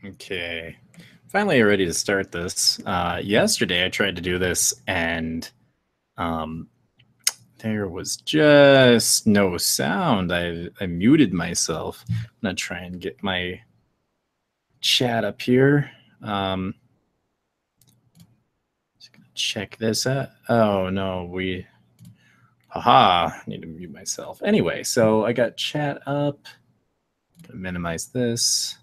Okay, finally ready to start this. Yesterday I tried to do this and um, there was just no sound. I muted myself. I'm gonna try and get my chat up here. Just gonna check this out. Oh no, haha, I need to mute myself. Anyway, so I got chat up. Gonna minimize this.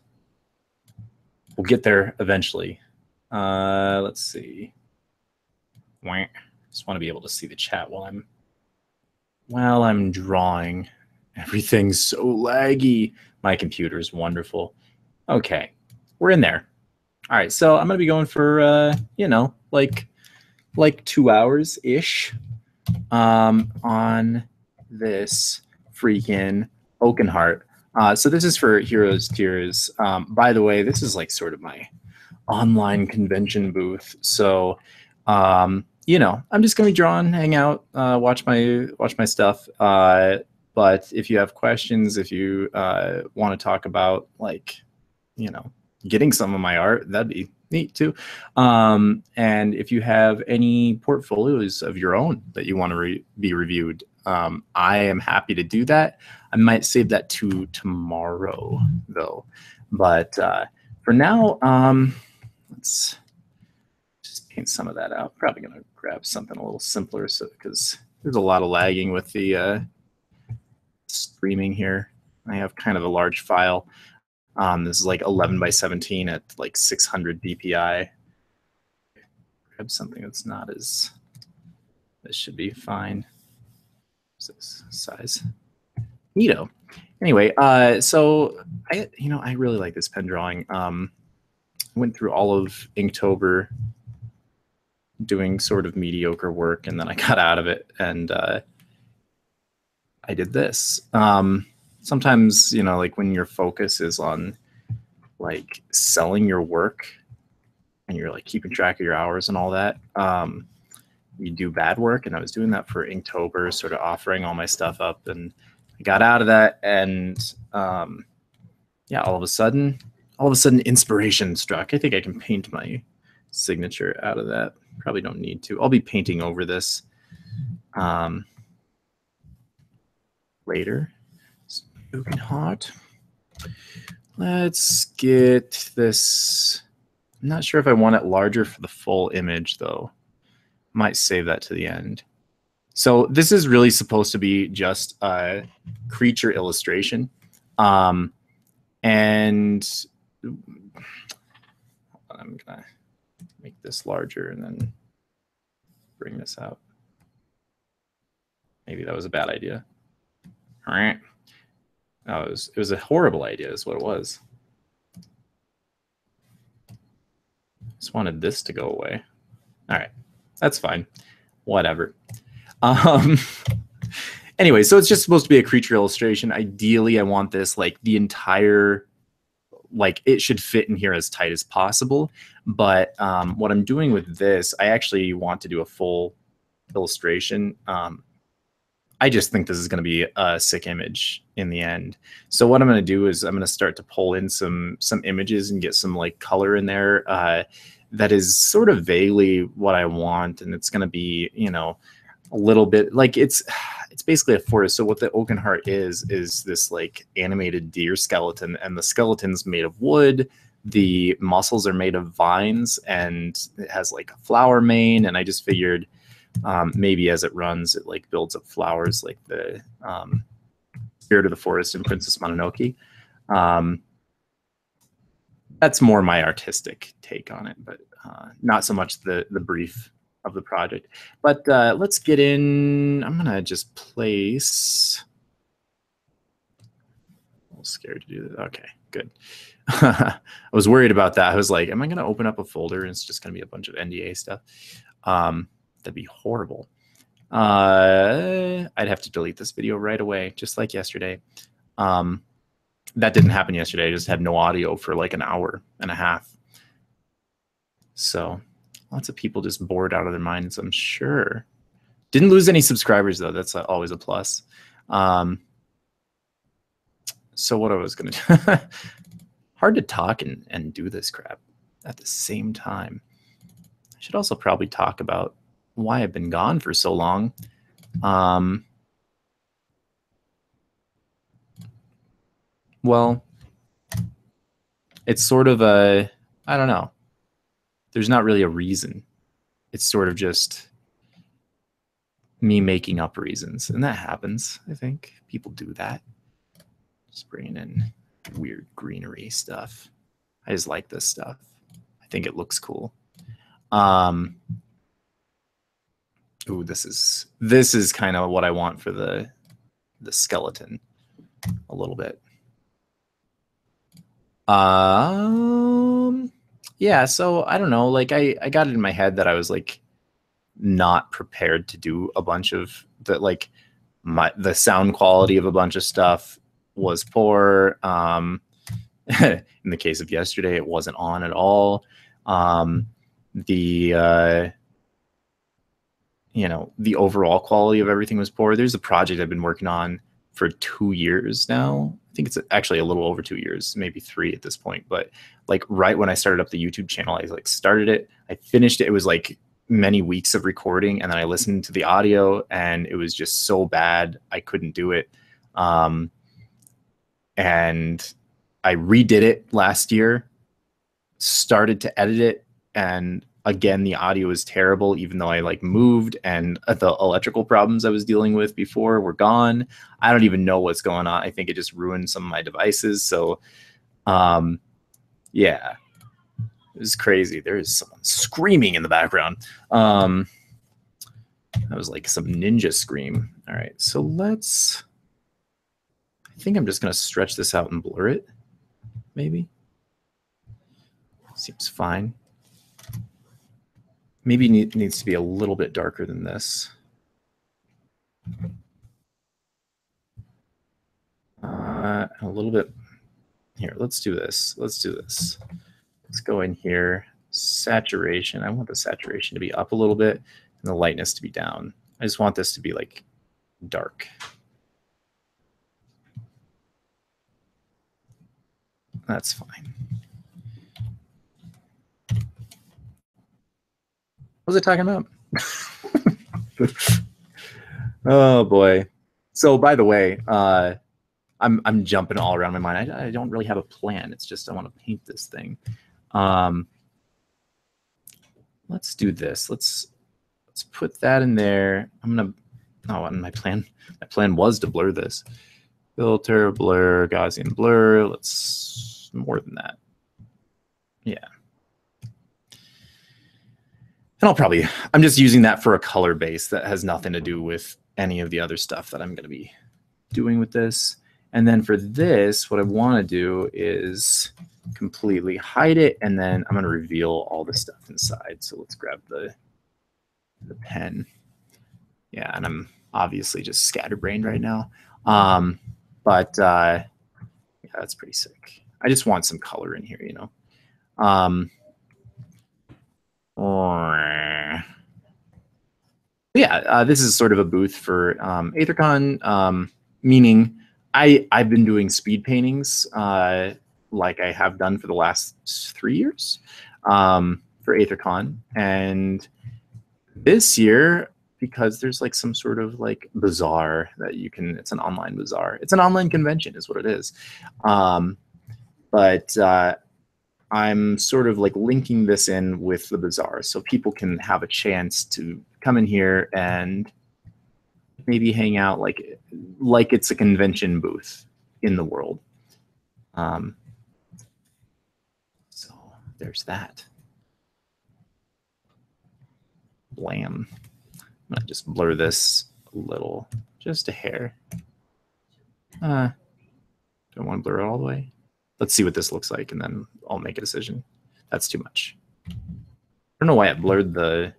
We'll get there eventually. Let's see. Just want to be able to see the chat while I'm drawing. Everything's so laggy. My computer is wonderful. Okay, we're in there. All right, so I'm gonna be going for like 2 hours ish on this freaking Oakenheart. So this is for Heroes Tears. By the way, this is like sort of my online convention booth. So I'm just gonna be drawing, hang out, watch my stuff. But if you have questions, if you want to talk about getting some of my art, that'd be neat too. And if you have any portfolios of your own that you want to be reviewed, I am happy to do that. I might save that to tomorrow though. But for now, let's just paint some of that out. Probably gonna grab something a little simpler, because there's a lot of lagging with the streaming here. I have kind of a large file. This is like 11 by 17 at like 600 dpi. Grab something that's not as. This should be fine. What's this size? Neato. Anyway, so I really like this pen drawing. Went through all of Inktober doing sort of mediocre work, and then I got out of it, and I did this. Sometimes, like when your focus is on like selling your work and you're like keeping track of your hours and all that, you do bad work. And I was doing that for Inktober, sort of offering all my stuff up, and I got out of that, and yeah, all of a sudden inspiration struck. I think I can paint my signature out of that. Probably don't need to. I'll be painting over this later. Smoking hot. Let's get this. I'm not sure if I want it larger for the full image though. Might save that to the end. So this is really supposed to be just a creature illustration. And I'm gonna make this larger and then bring this out. Maybe that was a bad idea. All right. Oh, it was a horrible idea is what it was. Just wanted this to go away. All right, that's fine. Whatever. Anyway, so it's just supposed to be a creature illustration. Ideally, I want this like the entire, like it should fit in here as tight as possible. But what I'm doing with this, I actually want to do a full illustration. I just think this is going to be a sick image in the end. So what I'm going to do is I'm going to start to pull in some images and get some like color in there that is sort of vaguely what I want, and it's going to be, a little bit like it's basically a forest. So what the Oakenheart is this like animated deer skeleton, and the skeleton's made of wood. The muscles are made of vines, and it has like a flower mane. And I just figured maybe as it runs, it like builds up flowers like the Spirit of the Forest in Princess Mononoke. That's more my artistic take on it, but not so much the brief of the project. But let's get in. I'm gonna just place. A little scared to do that. Okay, good. I was worried about that. I was like, am I gonna open up a folder and it's just gonna be a bunch of NDA stuff? That'd be horrible. I'd have to delete this video right away, just like yesterday. That didn't happen yesterday. I just had no audio for like an hour and a half. So lots of people just bored out of their minds, I'm sure. Didn't lose any subscribers though. That's always a plus. So what I was gonna do, hard to talk and do this crap at the same time. I should also probably talk about why I've been gone for so long. Well, it's sort of I don't know. There's not really a reason. It's sort of just me making up reasons. And that happens, I think. People do that. Just bringing in weird greenery stuff. I just like this stuff. I think it looks cool. Ooh, this is kind of what I want for the skeleton a little bit. Yeah, so I don't know, like I got it in my head that I was like not prepared to do a bunch of that, like the sound quality of a bunch of stuff was poor. In the case of yesterday, it wasn't on at all. You know, the overall quality of everything was poor. There's a project I've been working on for 2 years now. I think it's actually a little over 2 years, maybe 3 at this point. But like right when I started up the YouTube channel, I like started it, I finished it. It was like many weeks of recording, and then I listened to the audio, and it was just so bad I couldn't do it. And I redid it last year, started to edit it, and again the audio is terrible, even though I like moved and the electrical problems I was dealing with before were gone. I don't even know what's going on. I think it just ruined some of my devices. So yeah, it was crazy. There is someone screaming in the background. That was like some ninja scream. All right, so let's, I think I'm just gonna stretch this out and blur it, maybe. Seems fine. Maybe it needs to be a little bit darker than this. A little bit. Here, let's do this. Let's do this. Let's go in here. Saturation. I want the saturation to be up a little bit and the lightness to be down. I just want this to be like dark. That's fine. What was I talking about? Oh boy. So by the way, I'm jumping all around my mind. I don't really have a plan. It's just I want to paint this thing. Let's do this. Let's put that in there. I'm gonna. Oh, and my plan was to blur this. Filter, blur, Gaussian blur. Let's more than that. Yeah. And I'm just using that for a color base that has nothing to do with any of the other stuff that I'm going to be doing with this. And then for this, what I want to do is completely hide it, and then I'm going to reveal all the stuff inside. So let's grab the pen. Yeah, and I'm obviously just scatterbrained right now. But yeah, that's pretty sick. I just want some color in here, you know. Yeah, this is sort of a booth for Aethercon, meaning I've been doing speed paintings like I have done for the last 3 years for Aethercon. And this year, because there's like some sort of like bazaar that you can, it's an online bazaar. It's an online convention is what it is. But I'm sort of like linking this in with the bazaar so people can have a chance to come in here and maybe hang out like it's a convention booth in the world. So there's that. Blam. I'm gonna just blur this a little, just a hair. Don't want to blur it all the way. Let's see what this looks like, and then I'll make a decision. That's too much. I don't know why it blurred the.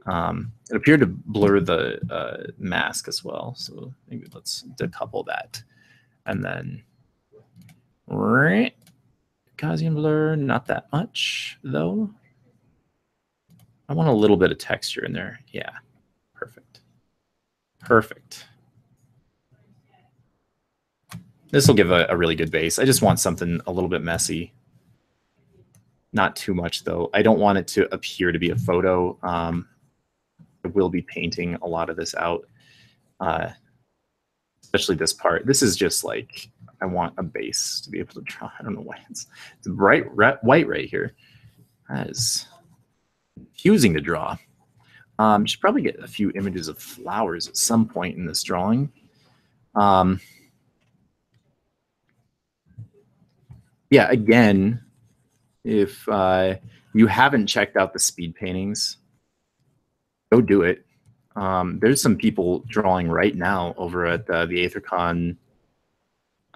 It appeared to blur the mask as well. So maybe let's decouple that, and then Gaussian blur. Not that much though. I want a little bit of texture in there. Yeah, perfect. Perfect. This will give a really good base. I just want something a little bit messy. Not too much, though. I don't want it to appear to be a photo. I will be painting a lot of this out, especially this part. This is just like, I want a base to be able to draw. I don't know why it's bright white right here. That is confusing to draw. Should probably get a few images of flowers at some point in this drawing. Yeah, again, if you haven't checked out the speed paintings, go do it. There's some people drawing right now over at the Aethercon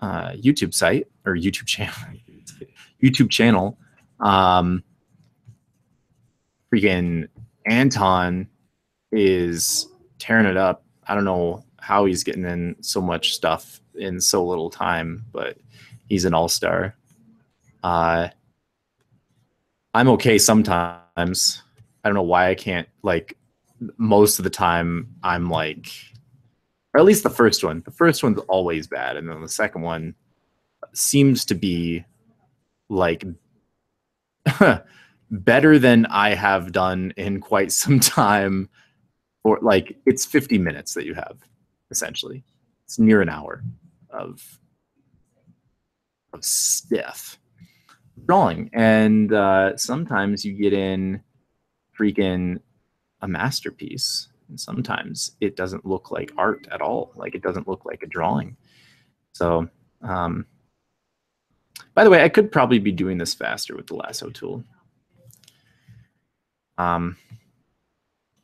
YouTube site or YouTube channel. YouTube channel. Freaking Anton is tearing it up. I don't know how he's getting in so much stuff in so little time, but he's an all-star. I'm okay sometimes. I don't know why I can't, like, most of the time I'm like, or at least the first one. The first one's always bad, and then the second one seems to be like better than I have done in quite some time. Or like, it's 50 minutes that you have, essentially. It's near an hour of stiff drawing, and sometimes you get in freaking a masterpiece, and sometimes it doesn't look like art at all. Like, it doesn't look like a drawing. So by the way, I could probably be doing this faster with the lasso tool.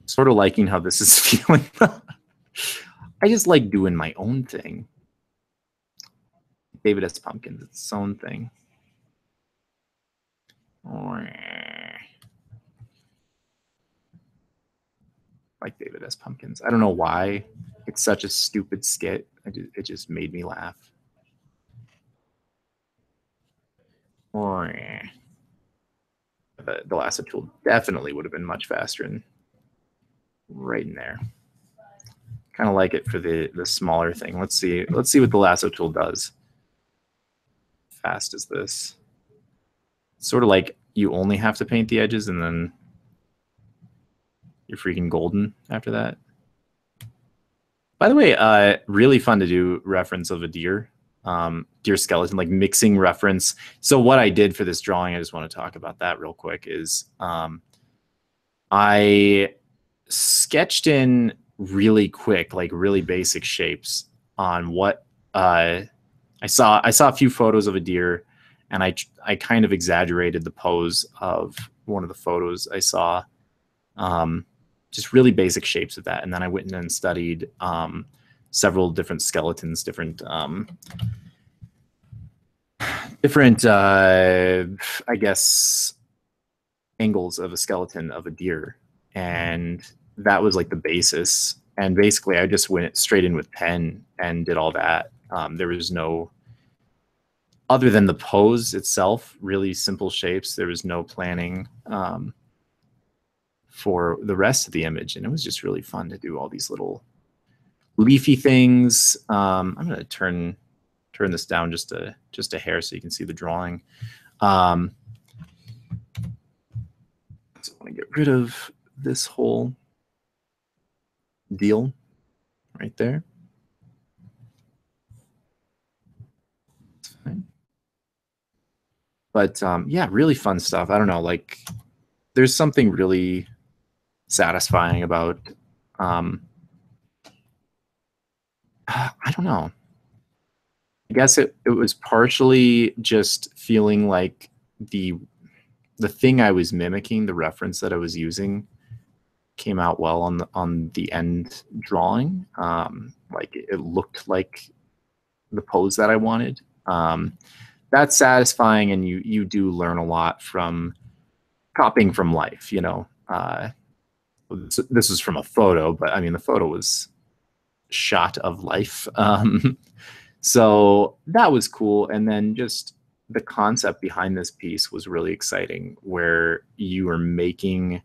Sort of liking how this is feeling. I just like doing my own thing. David S. Pumpkins, it's its own thing. Like David S. Pumpkins. I don't know why. It's such a stupid skit. It just made me laugh. The lasso tool definitely would have been much faster and right in there. Kind of like it for the smaller thing. Let's see what the lasso tool does. Fast as this. Sort of like you only have to paint the edges and then you're freaking golden after that. By the way, really fun to do reference of a deer. Deer skeleton, like mixing reference. So what I did for this drawing, I just want to talk about that real quick, is I sketched in really quick, like really basic shapes on what I saw a few photos of a deer, and I kind of exaggerated the pose of one of the photos I saw. Just really basic shapes of that, and then I went in and studied several different skeletons, different I guess angles of a skeleton of a deer, and that was like the basis. And basically I just went straight in with pen and did all that. There was no, other than the pose itself, really simple shapes. There was no planning for the rest of the image, and it was just really fun to do all these little leafy things. I'm going to turn this down just a hair so you can see the drawing. So I want to get rid of this whole deal right there. That's fine. But yeah, really fun stuff. I don't know, like there's something really satisfying about I don't know. I guess it was partially just feeling like the thing I was mimicking, the reference that I was using, came out well on the end drawing. Like it looked like the pose that I wanted. That's satisfying, and you do learn a lot from copying from life. You know, this was from a photo, but I mean the photo was shot of life. So that was cool. And then just the concept behind this piece was really exciting, where you are making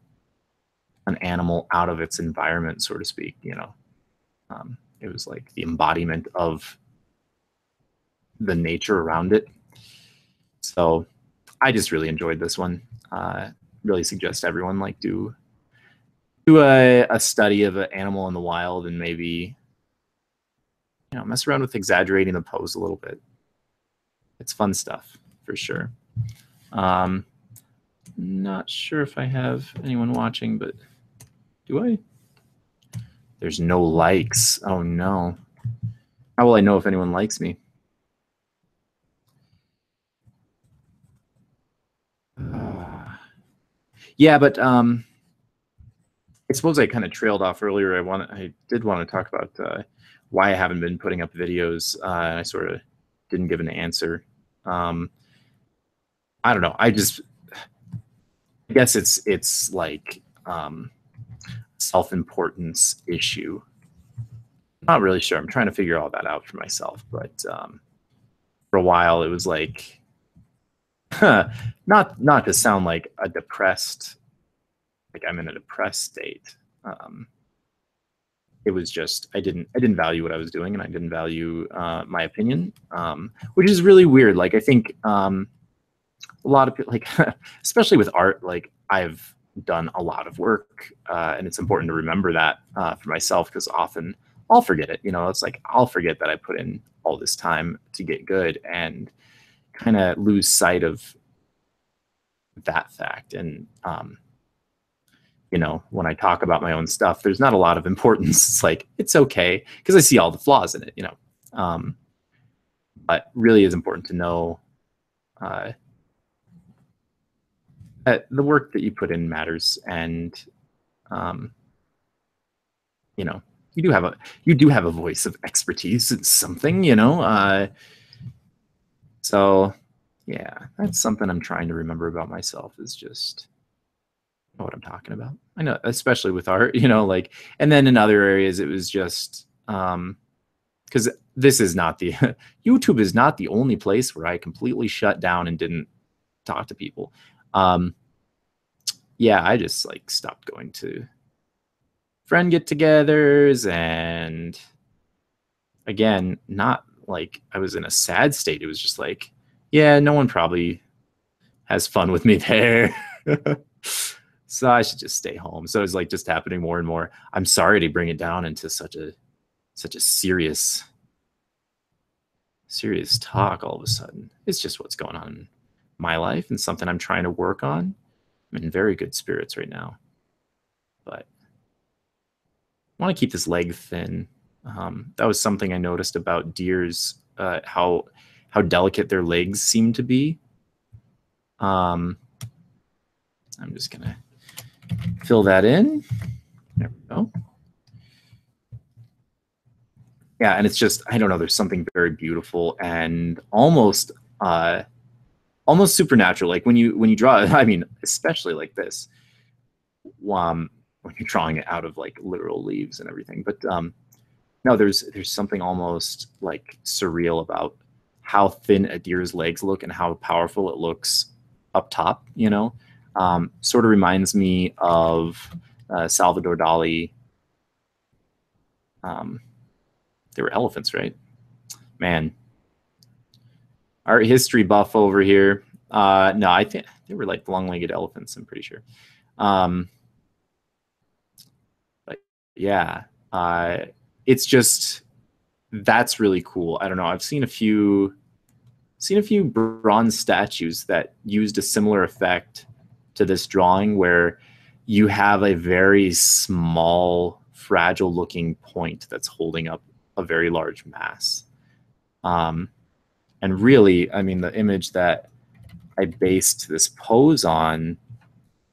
an animal out of its environment, so to speak. You know, it was like the embodiment of the nature around it. So I just really enjoyed this one. Really suggest everyone like do a study of an animal in the wild and maybe, you know, mess around with exaggerating the pose a little bit. It's fun stuff for sure. Not sure if I have anyone watching, but do I? There's no likes. Oh no. How will I know if anyone likes me? Yeah, but I suppose I kind of trailed off earlier. I did want to talk about why I haven't been putting up videos. And I sort of didn't give an answer. I don't know. I guess it's like self-importance issue. Not really sure. I'm trying to figure all that out for myself. But for a while, it was like, not to sound like a depressed, like I'm in a depressed state. It was just I didn't value what I was doing, and I didn't value my opinion, which is really weird. Like I think a lot of people, like especially with art, like I've done a lot of work, and it's important to remember that for myself, because often I'll forget it. You know, it's like I'll forget that I put in all this time to get good, and kind of lose sight of that fact. And you know, when I talk about my own stuff, there's not a lot of importance. It's like, it's okay, because I see all the flaws in it, you know. But really is important to know that the work that you put in matters. And, you know, you do have a voice of expertise in something, you know. So yeah, that's something I'm trying to remember about myself, is just know what I'm talking about. I know, especially with art, you know, like, and then in other areas, it was just, because this is not the, YouTube is not the only place where I completely shut down and didn't talk to people. Yeah, I just like stopped going to friend get-togethers, and again, not like I was in a sad state. It was just like, yeah, no one probably has fun with me there. So I should just stay home. So it's like just happening more and more. I'm sorry to bring it down into such a serious talk all of a sudden. It's just what's going on in my life and something I'm trying to work on. I'm in very good spirits right now, but I want to keep this leg thin. That was something I noticed about deers, how delicate their legs seem to be. I'm just gonna fill that in. There we go. Yeah, and it's just, I don't know, there's something very beautiful and almost supernatural. Like when you draw, I mean, especially like this, when you're drawing it out of like literal leaves and everything. But no, there's something almost like surreal about how thin a deer's legs look and how powerful it looks up top, you know. Sort of reminds me of Salvador Dali. They were elephants, right? Man, art history buff over here. No, I think they were like long-legged elephants, I'm pretty sure. But yeah, it's just, that's really cool. I don't know. I've seen a few bronze statues that used a similar effect to this drawing, where you have a very small, fragile looking point that's holding up a very large mass. And really, I mean, the image that I based this pose on,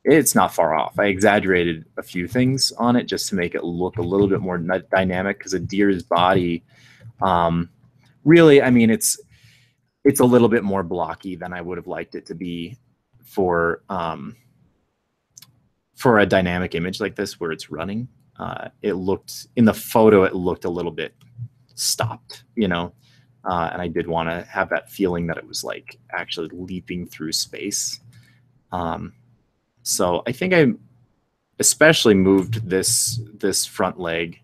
it's not far off. I exaggerated a few things on it just to make it look a little bit more dynamic, because a deer's body, really, I mean, it's a little bit more blocky than I would have liked it to be for a dynamic image like this where it's running. It looked, in the photo, it looked a little bit stopped, you know. And I did want to have that feeling that it was like actually leaping through space. So I think I especially moved this front leg,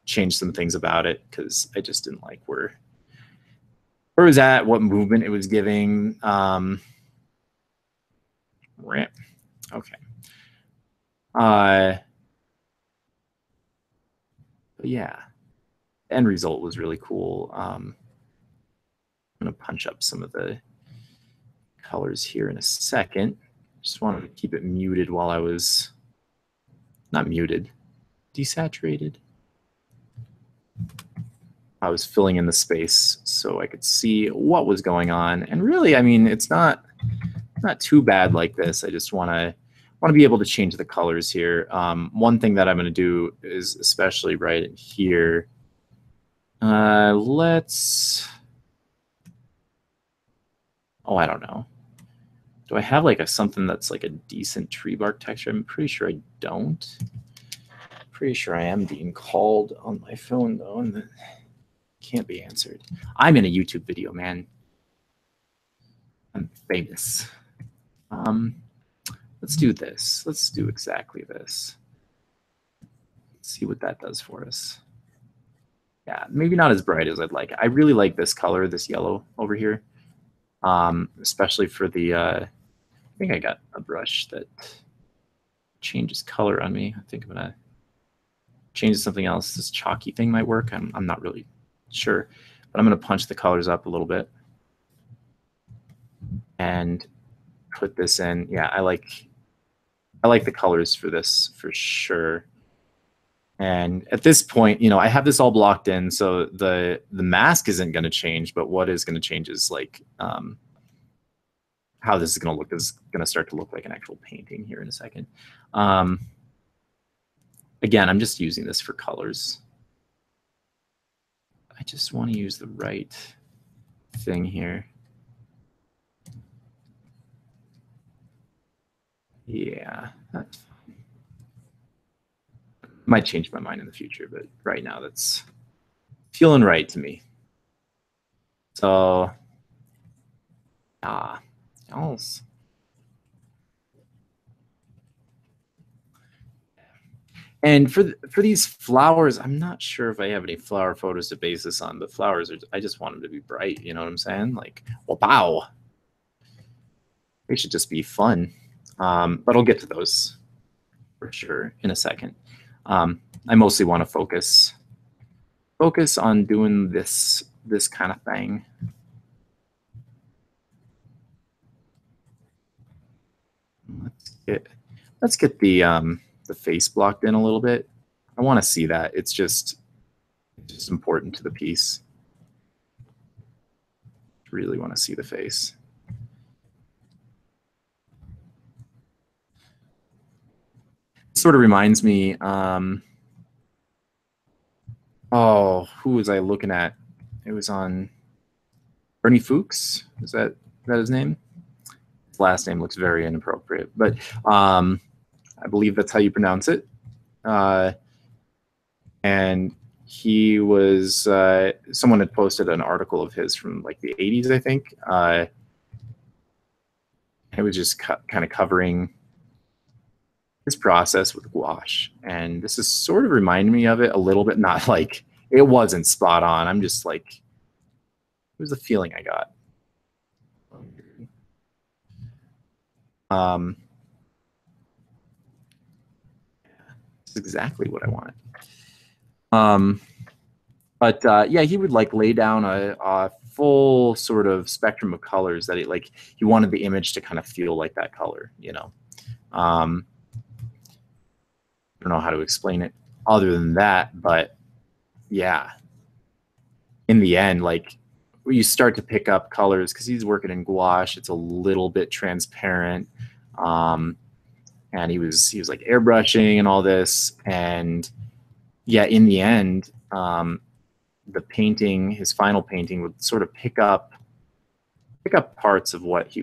changed some things about it, because I just didn't like where where it was at, what movement it was giving. Okay. But yeah, the end result was really cool. I'm going to punch up some of the colors here in a second. Just wanted to keep it muted while I was, not muted, desaturated. I was filling in the space so I could see what was going on. And really, I mean, it's not too bad like this. I just want to be able to change the colors here. One thing that I'm going to do is, especially right in here, let's, oh, I don't know. Do I have like something that's like a decent tree bark texture? I'm pretty sure I don't. Pretty sure I am being called on my phone though, and that can't be answered. I'm in a YouTube video, man. I'm famous. Let's do this. Let's do exactly this. Let's see what that does for us. Yeah, maybe not as bright as I'd like. I really like this color, this yellow over here, especially for the, I think I got a brush that changes color on me. I think I'm going to change to something else. This chalky thing might work. I'm not really sure, but I'm going to punch the colors up a little bit and put this in. Yeah, I like the colors for this for sure. And at this point, you know, I have this all blocked in, so the mask isn't going to change, but what is going to change is like how this is going to look. This is going to start to look like an actual painting here in a second. Again, I'm just using this for colors. I just want to use the right thing here. Yeah, that's fine. Might change my mind in the future, but right now that's feeling right to me. So, else. And for these flowers, I'm not sure if I have any flower photos to base this on. The flowers are, I just want them to be bright. You know what I'm saying? Like, wow, they should just be fun. But I'll get to those for sure in a second. I mostly want to focus on doing this kind of thing. Let's get the face blocked in a little bit. I want to see that. It's just important to the piece. Really want to see the face. Sort of reminds me, oh, who was I looking at? It was on Bernie Fuchs. Is that his name? His last name looks very inappropriate, but I believe that's how you pronounce it. And he was, someone had posted an article of his from like the 80s, I think. It was just kind of covering his process with gouache. And this is sort of reminding me of it a little bit, not like it wasn't spot on. I'm just like, it was the feeling I got. It's exactly what I wanted. But yeah, he would like lay down a full sort of spectrum of colors that he wanted the image to kind of feel like that color, you know. I don't know how to explain it other than that, but yeah, in the end, like you start to pick up colors because he's working in gouache. It's a little bit transparent, and he was like airbrushing and all this, and yeah, in the end, the painting, his final painting, would sort of pick up parts of what he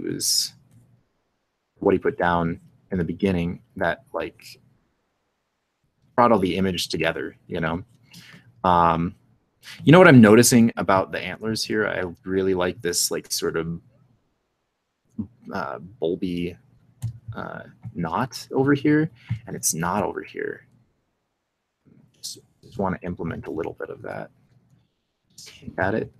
put down in the beginning that like brought all the image together, you know. You know what I'm noticing about the antlers here? I really like this like sort of bulby knot over here, and it's not over here. Just want to implement a little bit of that. Just hint at it.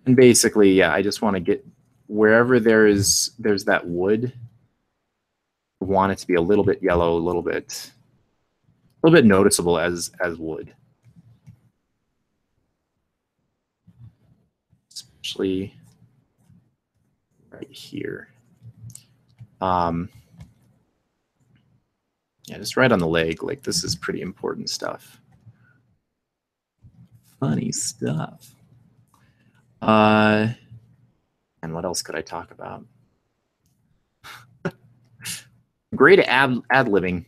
And basically, yeah, I just want to get wherever there's that wood, I want it to be a little bit yellow, a little bit noticeable as wood. Especially right here. Yeah, just right on the leg. Like, this is pretty important stuff. Funny stuff. And what else could I talk about? Great ad-libbing.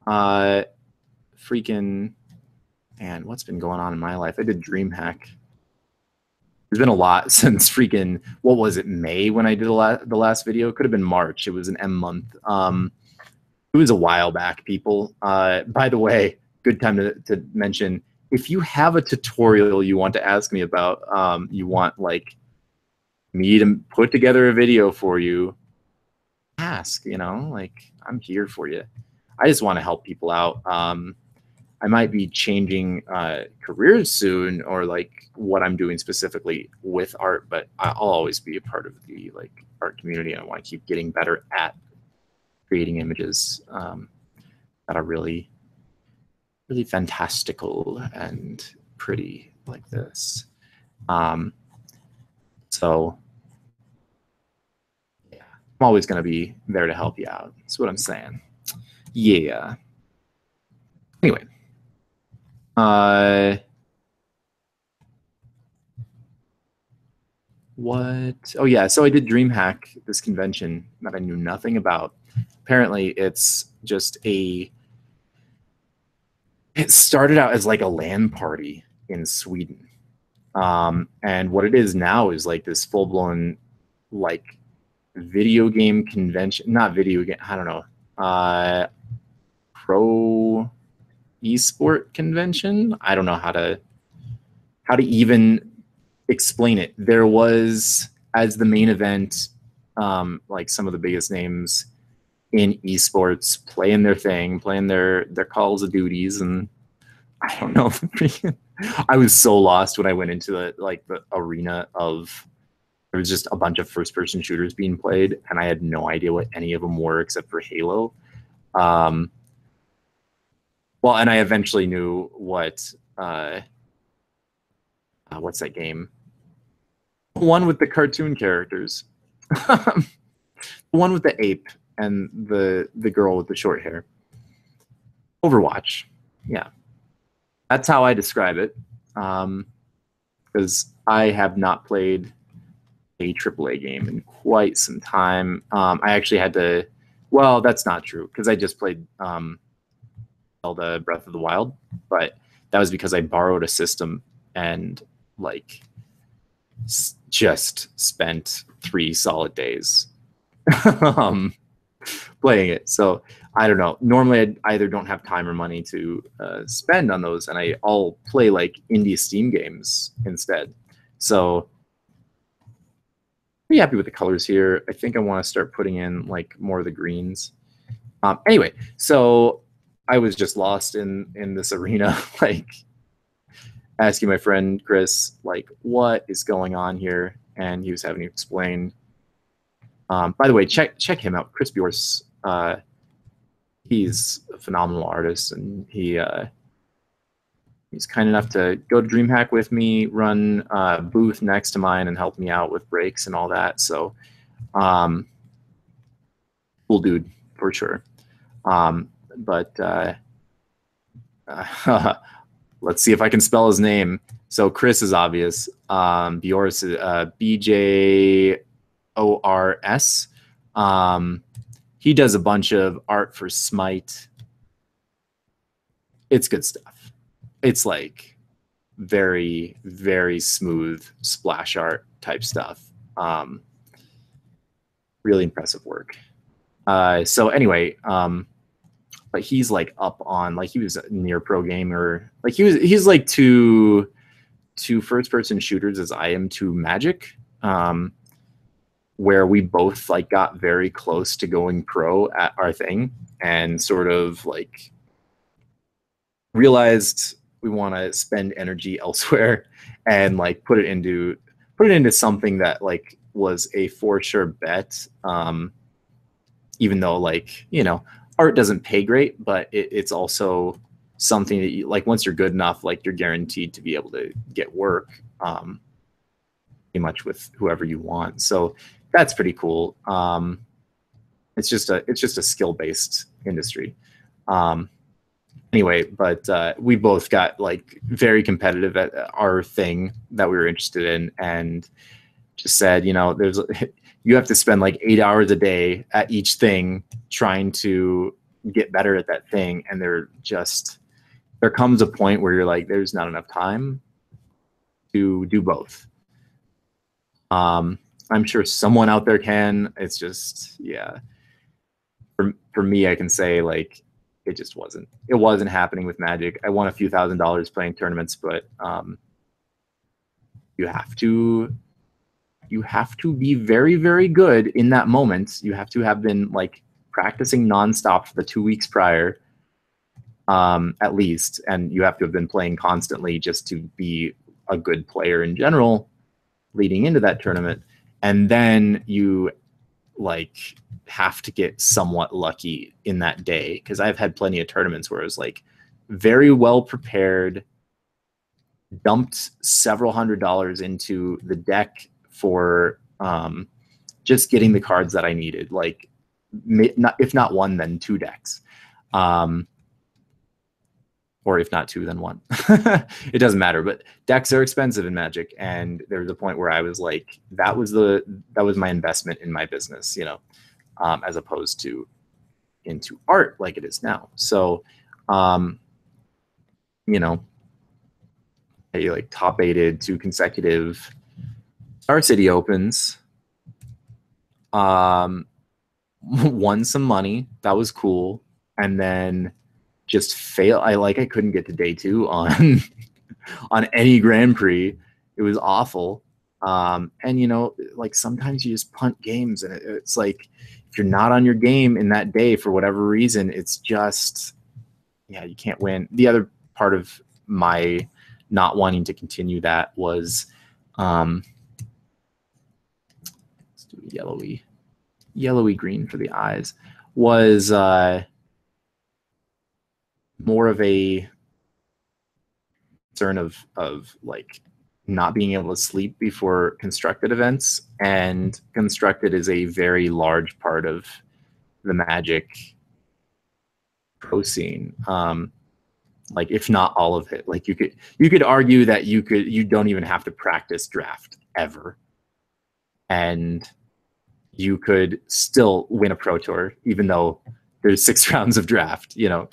Freaking, and what's been going on in my life? I did DreamHack. There's been a lot since freaking, what was it, May when I did the last video? It could have been March. It was an M month. It was a while back, people. By the way, good time to mention, if you have a tutorial you want to ask me about, you want like me to put together a video for you, ask, you know, like I'm here for you. I just want to help people out. I might be changing careers soon, or like what I'm doing specifically with art, but I'll always be a part of the like art community, and I want to keep getting better at creating images that are really, really fantastical and pretty like this. So yeah, I'm always going to be there to help you out. That's what I'm saying. Yeah. Anyway. What? Oh yeah, so I did DreamHack, this convention that I knew nothing about. Apparently it's just it started out as like a LAN party in Sweden. And what it is now is like this full-blown like video game convention, not video game, I don't know, pro esport convention. I don't know how to even explain it. There was, as the main event, like some of the biggest names in esports playing their thing, playing their Calls of Duties, and I don't know. I was so lost when I went into the arena of, there was just a bunch of first-person shooters being played, and I had no idea what any of them were except for Halo. Well, and I eventually knew what what's that game? The one with the cartoon characters. The one with the ape and the girl with the short hair. Overwatch. Yeah. That's how I describe it. Because I have not played a AAA game in quite some time. I actually had to, well, that's not true, because I just played Zelda Breath of the Wild, but that was because I borrowed a system and like just spent 3 solid days playing it. So I don't know. Normally I either don't have time or money to spend on those, and I'll play like indie Steam games instead. So pretty happy with the colors here. I think I want to start putting in like more of the greens. Anyway, so I was just lost in this arena, like asking my friend Chris, like, what is going on here? And he was having to explain. By the way, check him out, Chris Bjors. He's a phenomenal artist, and he's kind enough to go to DreamHack with me, run a booth next to mine, and help me out with breaks and all that. So, cool dude for sure. Let's see if I can spell his name. So Chris is obvious. Bjors is BJORS. He does a bunch of art for Smite. It's good stuff. It's like very, very smooth splash art type stuff. Really impressive work. So anyway, but he's like up on, like, he was a near pro gamer. Like he's like to first person shooters as I am to Magic. Where we both like got very close to going pro at our thing, and sort of like realized we want to spend energy elsewhere and like put it into put it into something that like was a for sure bet. Even though like, you know, art doesn't pay great, but it's also something that you like, once you're good enough, like you're guaranteed to be able to get work pretty much with whoever you want. So that's pretty cool. It's just a skill-based industry. Anyway, but we both got like very competitive at our thing that we were interested in, and just said, you know, you have to spend like 8 hours a day at each thing trying to get better at that thing, and there comes a point where you're like, there's not enough time to do both. I'm sure someone out there can. It's just, yeah. For me, I can say like it just wasn't happening with Magic. I won a few $1,000s playing tournaments, but you have to be very, very good in that moment. You have to have been like practicing nonstop for the 2 weeks prior, at least, and you have to have been playing constantly just to be a good player in general leading into that tournament. And then you like have to get somewhat lucky in that day, because I've had plenty of tournaments where it was like very well prepared, dumped several $100s into the deck for just getting the cards that I needed, like if not one, then 2 decks, or if not 2, then 1. It doesn't matter, but decks are expensive in Magic, and there was a point where I was like, that was my investment in my business, you know, as opposed to into art like it is now. So, you know, I like top 8'd 2 consecutive Star City Opens, won some money. That was cool. And then just I couldn't get to day 2 on on any Grand Prix. It was awful. And you know, like sometimes you just punt games, and it's like if you're not on your game in that day for whatever reason, it's just, yeah, you can't win. The other part of my not wanting to continue that was let's do yellowy green for the eyes, was more of a concern of like not being able to sleep before constructed events, and constructed is a very large part of the Magic pro scene. Like if not all of it, like you could argue that you don't even have to practice draft ever, and you could still win a pro tour even though there's 6 rounds of draft, you know.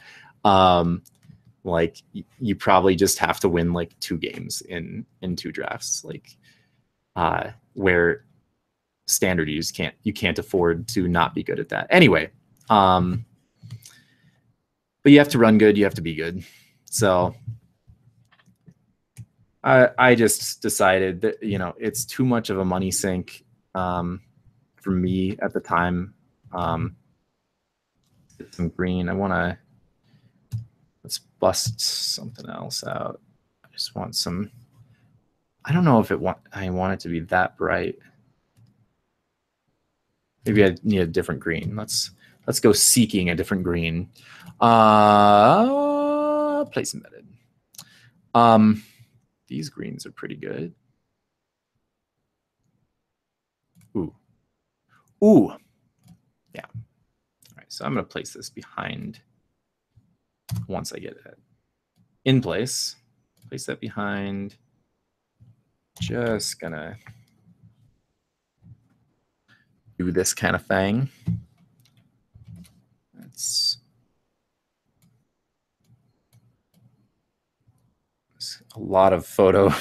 Like you probably just have to win like 2 games in 2 drafts, like where standard you can't afford to not be good at that anyway. But you have to run good, you have to be good. So I just decided that, you know, it's too much of a money sink for me at the time. Get some green. Let's bust something else out. I just want some. I don't know if I want it to be that bright. Maybe I need a different green. Let's go seeking a different green. Place embedded. These greens are pretty good. Ooh. Yeah. All right. So I'm going to place this behind. Once I get it in place, place that behind. Just gonna do this kind of thing. That's a lot of photo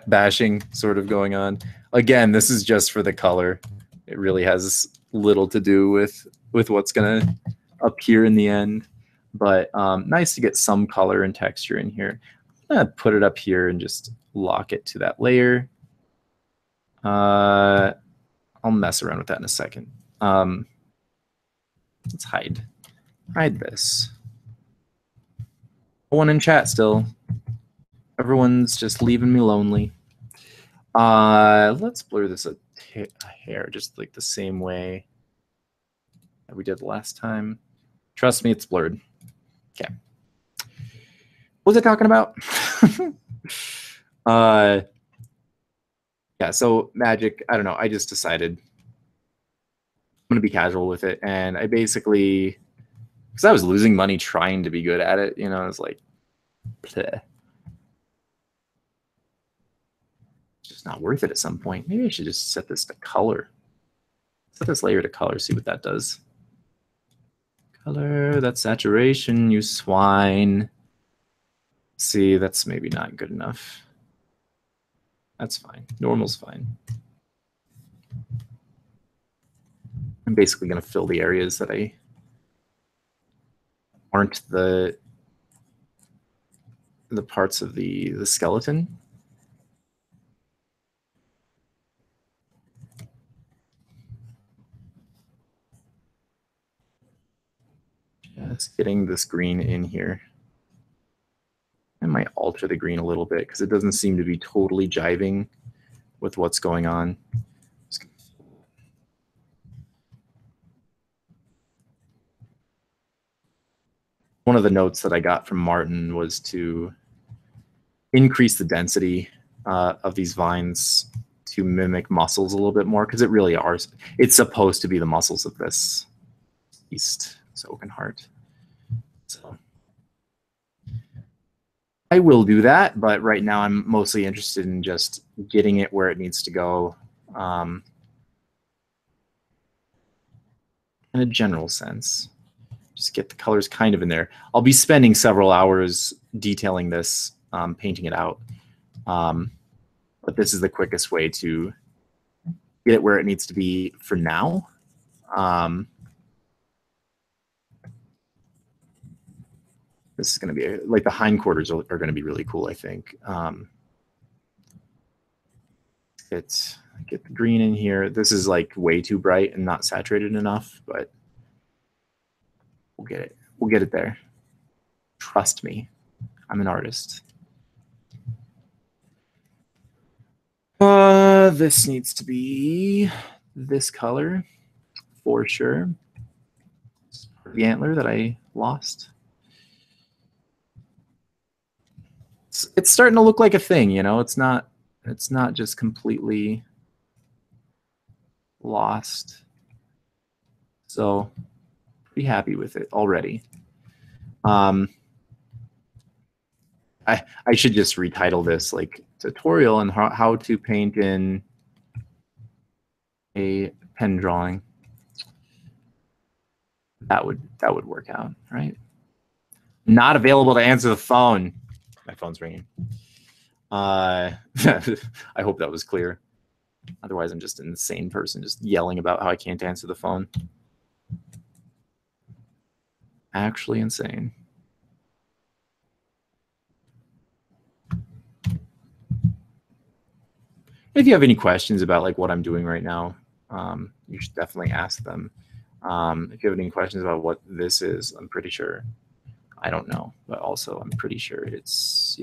bashing sort of going on. Again, this is just for the color. It really has little to do with what's gonna appear in the end. But nice to get some color and texture in here. I'm gonna put it up here and just lock it to that layer. I'll mess around with that in a second. Let's hide this. No one in chat still. Everyone's just leaving me lonely. Let's blur this a hair, just like the same way that we did last time. Trust me, it's blurred. Okay. What was I talking about? Yeah, so magic, I don't know. I just decided I'm going to be casual with it. And I basically, because I was losing money trying to be good at it, I was like, bleh. It's just not worth it at some point. Maybe I should just set this to color. Set this layer to color, see what that does. Color, that's saturation, you swine. See, that's maybe not good enough. That's fine. Normal's fine. I'm basically going to fill the areas that aren't the parts of the skeleton. Just getting this green in here. I might alter the green a little bit because it doesn't seem to be totally jiving with what's going on. One of the notes that I got from Martin was to increase the density of these vines to mimic muscles a little bit more, because it really are. It's supposed to be the muscles of this beast, this oaken heart. So I will do that, but right now I'm mostly interested in just getting it where it needs to go. In a general sense, just get the colors kind of in there. I'll be spending several hours detailing this, painting it out. But this is the quickest way to get it where it needs to be for now. This is going to be like the hindquarters are going to be really cool, I think. Get the green in here. This is like way too bright and not saturated enough, but we'll get it. We'll get it there. Trust me, I'm an artist. This needs to be this color for sure. The antler that I lost. It's starting to look like a thing, It's not just completely lost. So pretty happy with it already. I should just retitle this like tutorial on how to paint in a pen drawing. That would work out, right? Not available to answer the phone. My phone's ringing. I hope that was clear. Otherwise, I'm just an insane person just yelling about how I can't answer the phone. Actually insane. If you have any questions about like what I'm doing right now, you should definitely ask them. If you have any questions about what this is, I'm pretty sure. I don't know, but also I'm pretty sure it's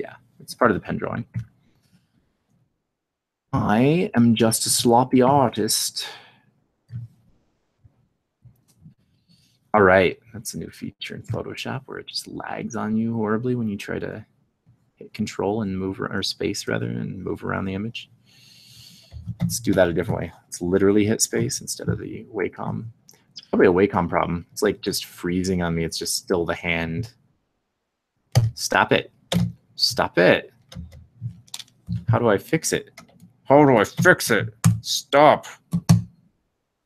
part of the pen drawing. I am just a sloppy artist. All right, that's a new feature in Photoshop where it just lags on you horribly when you try to hit Control and move, or space rather, and move around the image. Let's do that a different way. Let's literally hit space instead of the Wacom. It's probably a Wacom problem. It's like just freezing on me. It's just still the hand. Stop it. Stop it. How do I fix it? How do I fix it? Stop.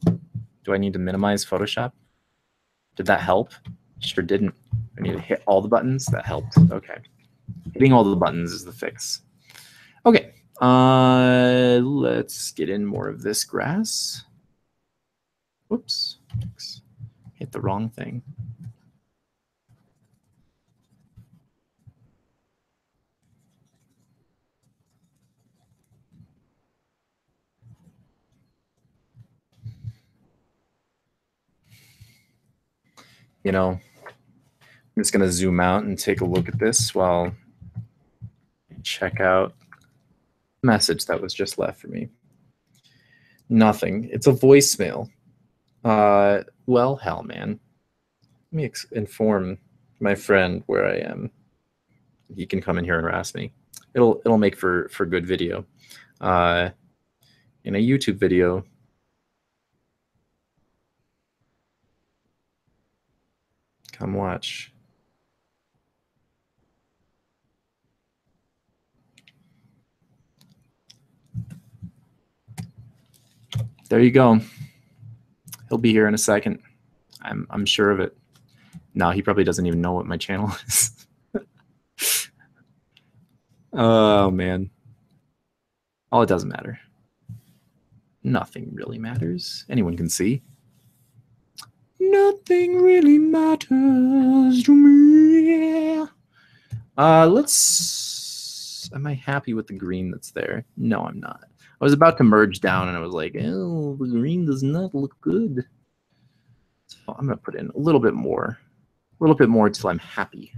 Do I need to minimize Photoshop? Did that help? Sure didn't. I need to hit all the buttons. That helped. Okay. Hitting all the buttons is the fix. Okay. Let's get in more of this grass. Whoops. Hit the wrong thing. I'm just going to zoom out and take a look at this while I check out message that was just left for me. Nothing. It's a voicemail. Well, hell, man. Let me inform my friend where I am. He can come in here and harass me. It'll make for good video. In a YouTube video. Come watch. There you go. He'll be here in a second. I'm sure of it. No, he probably doesn't even know what my channel is. Oh, man. Oh, it doesn't matter. Nothing really matters. Anyone can see. Nothing really matters to me. Let's... Am I happy with the green that's there? No, I'm not. I was about to merge down and I was like, oh, the green does not look good. So I'm going to put in a little bit more until I'm happy.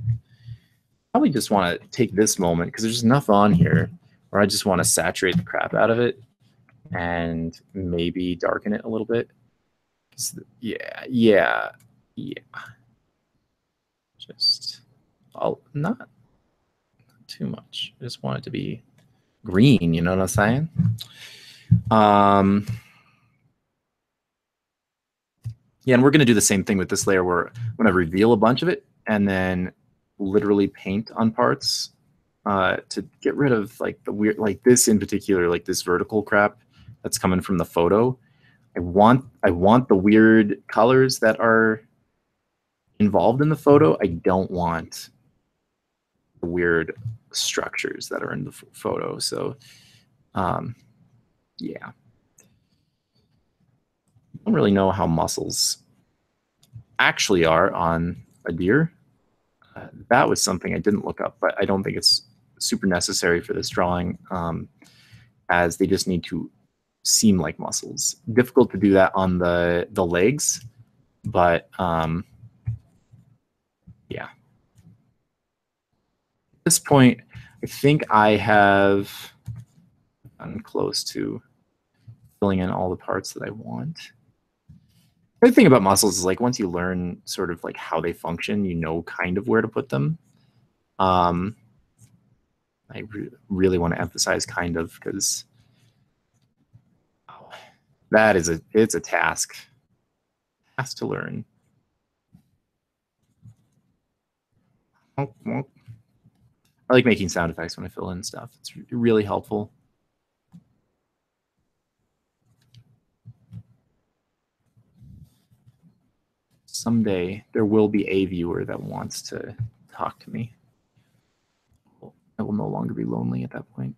Probably just want to take this moment because there's enough on here where I just want to saturate the crap out of it and maybe darken it a little bit. Yeah. Just, not too much. I just want it to be green, you know what I'm saying? Yeah, and we're going to do the same thing with this layer where I'm going to reveal a bunch of it and then literally paint on parts to get rid of like the weird, like this in particular, like this vertical crap that's coming from the photo. I want the weird colors that are involved in the photo. I don't want the weird structures that are in the photo. So, yeah. I don't really know how muscles actually are on a deer. That was something I didn't look up, but I don't think it's super necessary for this drawing, as they just need to seem like muscles. Difficult to do that on the legs, but yeah. At this point, I think I have gotten close to filling in all the parts that I want. The thing about muscles is like once you learn sort of like how they function, you know kind of where to put them. I really want to emphasize kind of because that is it's a task. Has to learn. I like making sound effects when I fill in stuff. It's really helpful. Someday there will be a viewer that wants to talk to me. I will no longer be lonely at that point.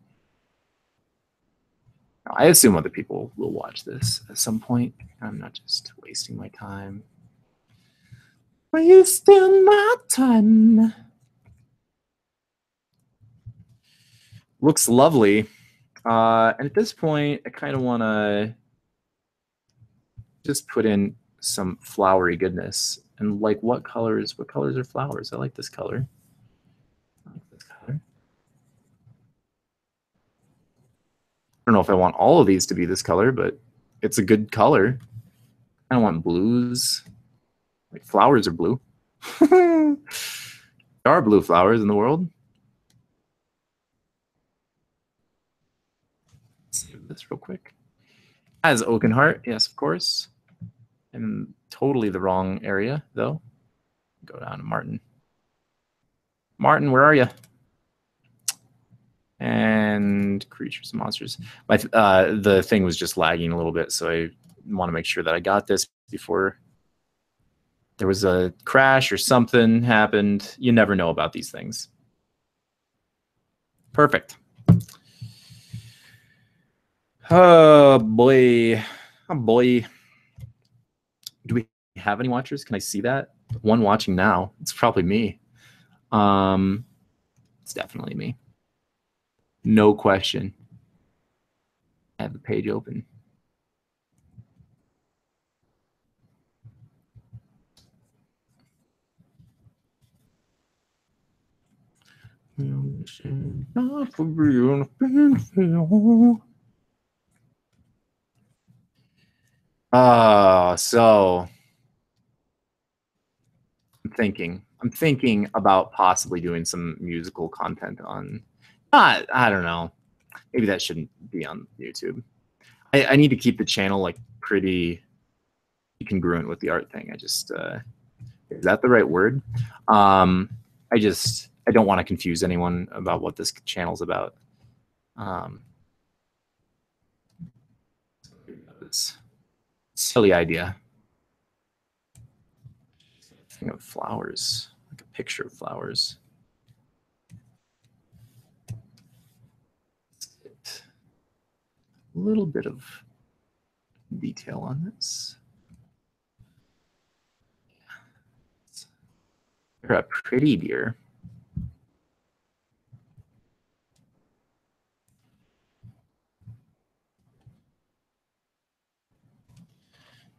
I assume other people will watch this at some point. I'm not just wasting my time. Wasting my time. Looks lovely. And at this point, I kind of want to just put in some flowery goodness. And like what colors are flowers? I like this color. I like this color. I don't know if I want all of these to be this color, but it's a good color. I don't want blues. Like flowers are blue. There are blue flowers in the world. Let's save this real quick. As Oakenheart, yes, of course. I'm totally the wrong area, though. Go down to Martin. Martin, where are you? And creatures and monsters. The thing was just lagging a little bit, so I want to make sure that I got this before there was a crash or something happened. You never know about these things. Perfect. Oh boy. Oh boy. Do we have any watchers? Can I see that? One watching now. It's probably me. It's definitely me. No question. I have the page open. Not for real. So I'm thinking about possibly doing some musical content on. I don't know. Maybe that shouldn't be on YouTube. I need to keep the channel like pretty congruent with the art thing. I just is that the right word? I don't want to confuse anyone about what this channel's about. Silly idea. Thing of flowers, like a picture of flowers. A little bit of detail on this. You're a pretty deer.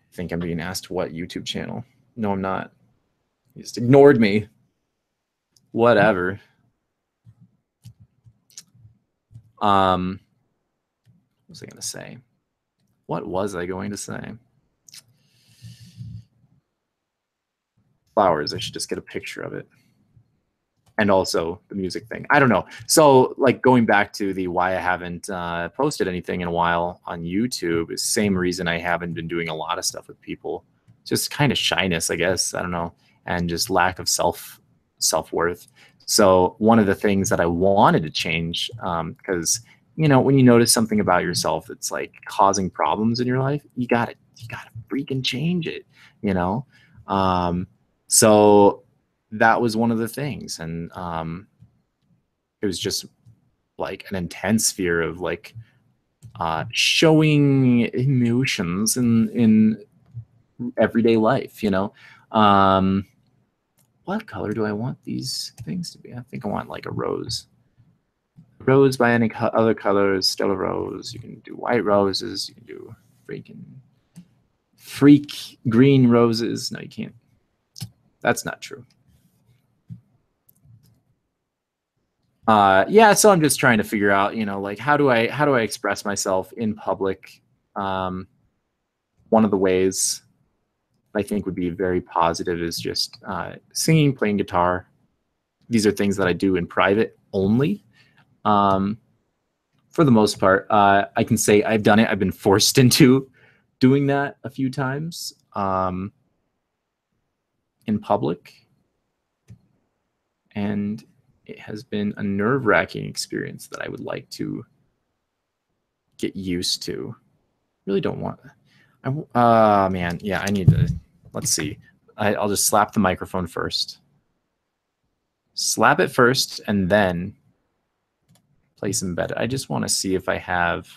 I think I'm being asked what YouTube channel. No, I'm not. You just ignored me. Whatever. What was I going to say? What was I going to say? Flowers. I should just get a picture of it. And also the music thing. I don't know. So like going back to the why I haven't posted anything in a while on YouTube is the same reason I haven't been doing a lot of stuff with people. Just kind of shyness, I guess. I don't know. And just lack of self-worth. So one of the things that I wanted to change, because you know, when you notice something about yourself that's like causing problems in your life, you gotta freaking change it, you know? So that was one of the things. And it was just like an intense fear of like showing emotions in everyday life, you know? What color do I want these things to be? I think I want like a rose. Rose by any other colors, still a rose. You can do white roses. You can do freak green roses. No, you can't. That's not true. Yeah, so I'm just trying to figure out, you know, like how do I express myself in public? One of the ways I think would be very positive is just singing, playing guitar. These are things that I do in private only. For the most part, I can say I've done it. I've been forced into doing that a few times in public, and it has been a nerve-wracking experience that I would like to get used to. Really don't want. Man, yeah, I need to. Let's see. I'll just slap the microphone first. Slap it first, and then place embedded. I just want to see if I have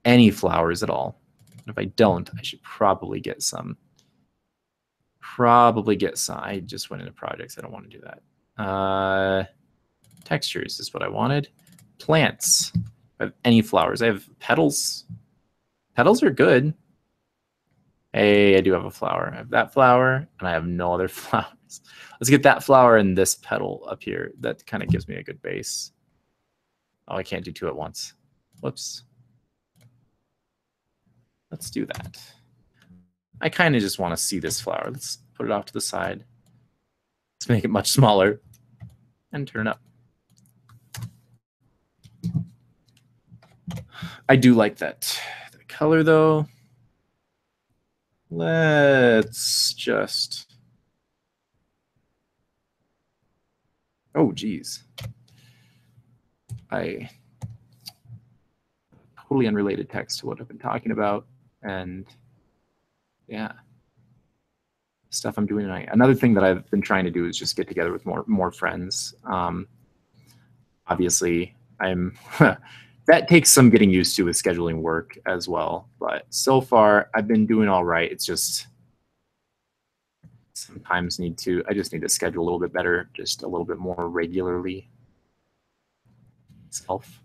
any flowers at all. If I don't, I should probably get some. I just went into projects. I don't want to do that. Textures is what I wanted. Plants. I have any flowers. I have petals. Petals are good. Hey, I do have a flower. I have that flower, and I have no other flowers. Let's get that flower and this petal up here. That kind of gives me a good base. Oh, I can't do two at once. Whoops. Let's do that. I kind of just want to see this flower. Let's put it off to the side. Let's make it much smaller and turn it up. I do like that. The color, though. Let's just... Oh, geez. Totally unrelated text to what I've been talking about. And yeah, stuff I'm doing tonight. Another thing that I've been trying to do is just get together with more friends. Obviously, that takes some getting used to with scheduling work as well. But so far, I've been doing all right. It's just sometimes I just need to schedule a little bit better, just a little bit more regularly. Self.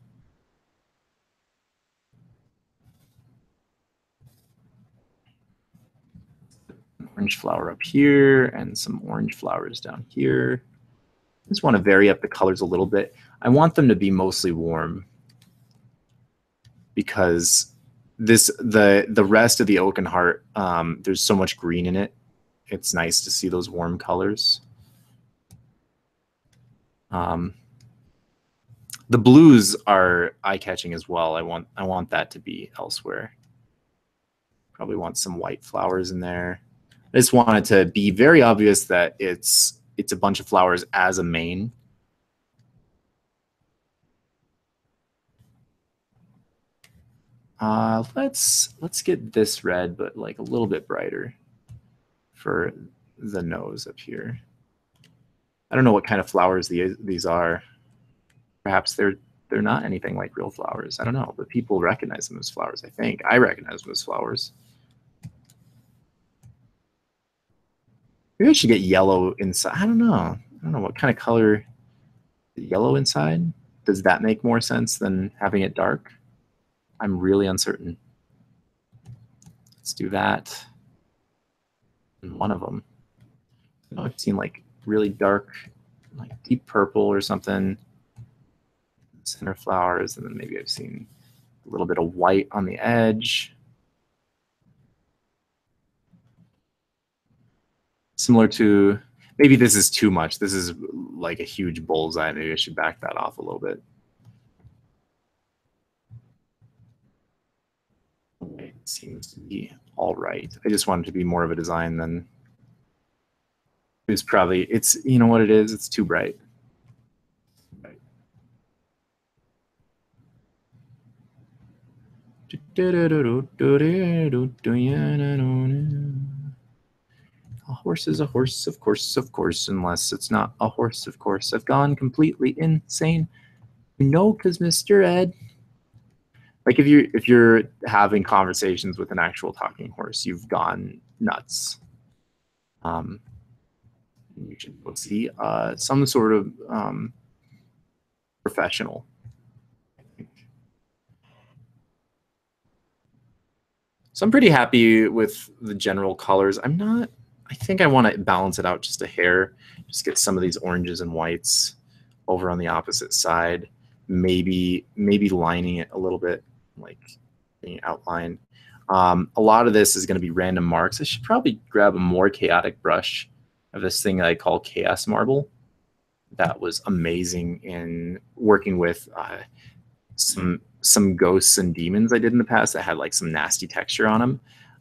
Orange flower up here and some orange flowers down here. just want to vary up the colors a little bit. I want them to be mostly warm because the rest of the Oaken Heart, there's so much green in it. It's nice to see those warm colors. The blues are eye-catching as well. I want that to be elsewhere. Probably want some white flowers in there. I just want it to be very obvious that it's a bunch of flowers as a main. Let's get this red, but like a little bit brighter for the nose up here. I don't know what kind of flowers these are. Perhaps they're not anything like real flowers. I don't know, but people recognize them as flowers. I think I recognize them as flowers. Maybe I should get yellow inside. I don't know what kind of color. Yellow inside. Does that make more sense than having it dark? I'm really uncertain. Let's do that. And one of them. I've seen like really dark, like deep purple or something. Center flowers, and then maybe I've seen a little bit of white on the edge. Similar to, maybe this is too much. This is like a huge bullseye. Maybe I should back that off a little bit. It seems to be all right. I just wanted to be more of a design than it's probably, it's, you know what it is? It's too bright. A horse is a horse, of course, unless it's not a horse, of course. I've gone completely insane. No, because Mr. Ed. Like if you're having conversations with an actual talking horse, you've gone nuts. You should go see some sort of professional. So I'm pretty happy with the general colors. I'm not. I think I want to balance it out just a hair. Just get some of these oranges and whites over on the opposite side. Maybe lining it a little bit, like being outlined. A lot of this is going to be random marks. I should probably grab a more chaotic brush of this thing that I call Chaos Marble. That was amazing in working with some ghosts and demons I did in the past that had like some nasty texture on them.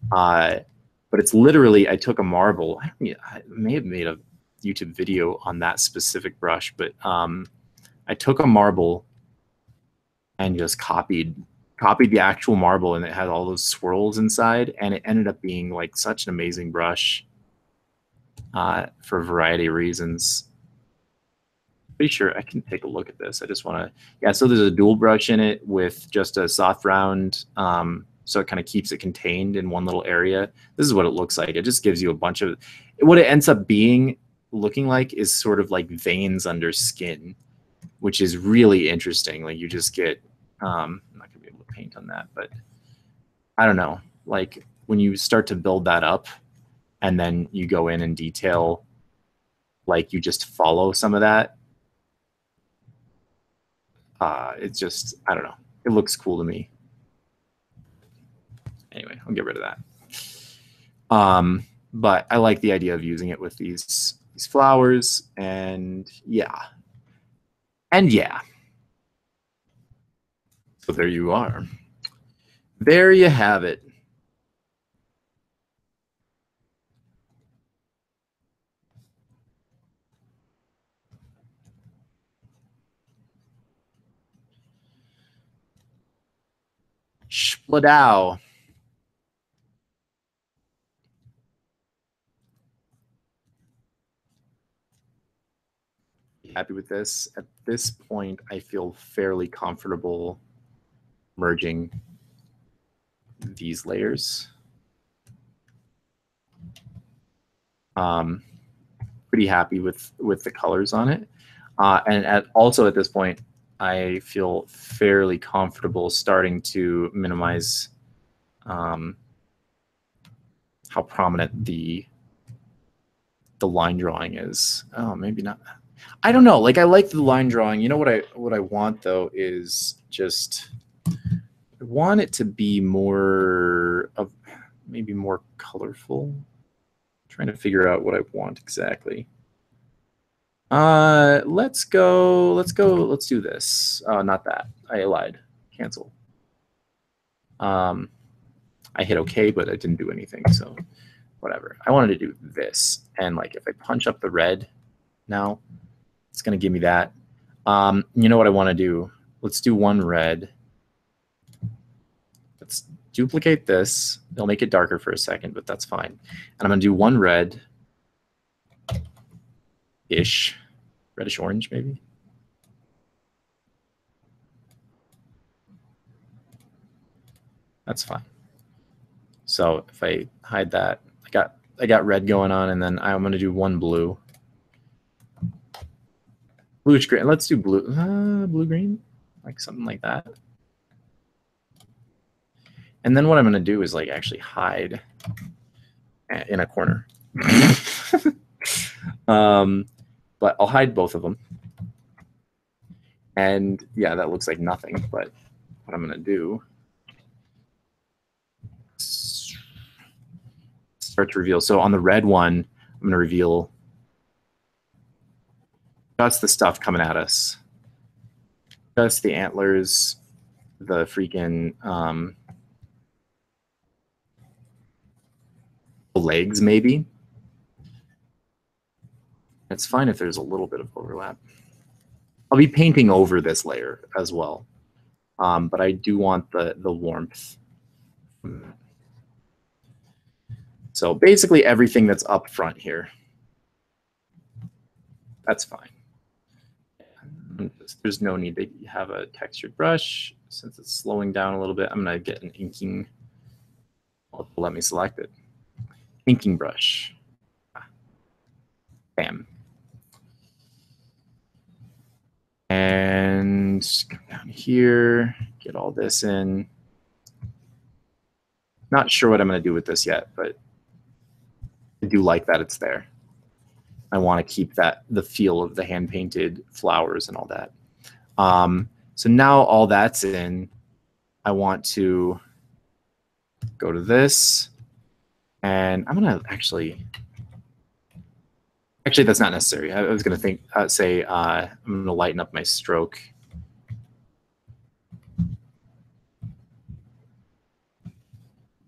But it's literally, I took a marble. I may have made a YouTube video on that specific brush, but I took a marble and just copied the actual marble, and it had all those swirls inside, and it ended up being like such an amazing brush for a variety of reasons. Pretty sure I can take a look at this. I just want to, yeah, so there's a dual brush in it with just a soft round, so it kind of keeps it contained in one little area. This is what it looks like. It just gives you a bunch of, what it ends up looking like is sort of like veins under skin, which is really interesting. Like you just get, I'm not gonna be able to paint on that, but I don't know, like when you start to build that up and then you go in and detail, like you just follow some of that, it's just, I don't know, it looks cool to me. Anyway, I'll get rid of that. But I like the idea of using it with these flowers, and yeah. So there you are. There you have it. Spladow. Happy with this. At this point, I feel fairly comfortable merging these layers. Pretty happy with the colors on it. And also at this point, I feel fairly comfortable starting to minimize how prominent the line drawing is. Oh, maybe not. I don't know. Like I like the line drawing. You know what I want though is just I want it to be more of maybe more colorful. I'm trying to figure out what I want exactly. Let's do this. Not that. I lied. Cancel. I hit OK, but I didn't do anything, so whatever. I wanted to do this, and like if I punch up the red now, it's gonna give me that. You know what I want to do? Let's do one red. Let's duplicate this. It'll make it darker for a second, but that's fine. And I'm gonna do one red-ish, reddish orange maybe. That's fine. So if I hide that, I got red going on, and then I'm gonna do one blue. Bluish green. Let's do blue. Blue green, like something like that. And then what I'm going to do is like actually hide in a corner. But I'll hide both of them. And yeah, that looks like nothing. But what I'm going to do, start to reveal. So on the red one, I'm going to reveal. That's the stuff coming at us. That's the antlers, the freaking legs, maybe. It's fine if there's a little bit of overlap. I'll be painting over this layer as well, but I do want the warmth. So basically everything that's up front here, that's fine. There's no need to have a textured brush. Since it's slowing down a little bit, I'm going to get an inking. Let me select it. Inking brush. Bam. And come down here, get all this in. Not sure what I'm going to do with this yet, but I do like that it's there. I want to keep the feel of the hand-painted flowers and all that. So now all that's in, I want to go to this, and I'm going to actually that's not necessary. I was going to say I'm going to lighten up my stroke.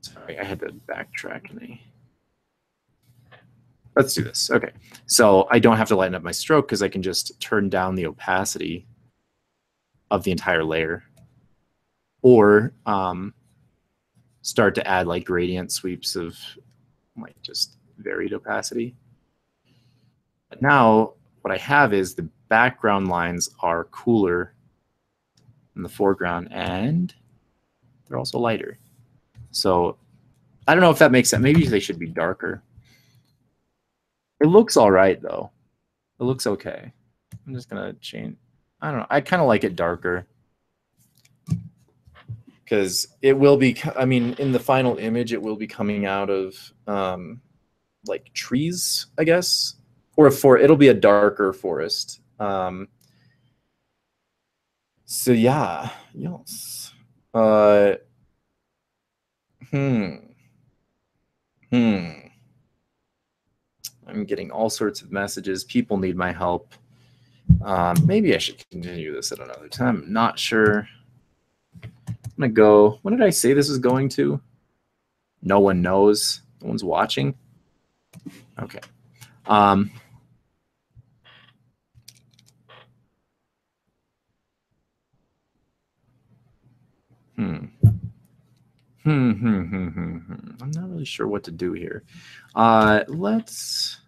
Sorry, I had to backtrack. Let's do this. Okay, so I don't have to lighten up my stroke because I can just turn down the opacity of the entire layer, or start to add like gradient sweeps of like just varied opacity. But now what I have is the background lines are cooler in the foreground, and they're also lighter. So I don't know if that makes sense. Maybe they should be darker. It looks all right, though. It looks okay. I'm just going to change. I don't know. I kind of like it darker because it will be, I mean, in the final image, it will be coming out of like trees, I guess, or it'll be a darker forest. So yeah, yes. I'm getting all sorts of messages. People need my help. Maybe I should continue this at another time. I'm not sure. I'm gonna go. When did I say this is going to? No one knows. No one's watching. Okay. I'm not really sure what to do here. Let's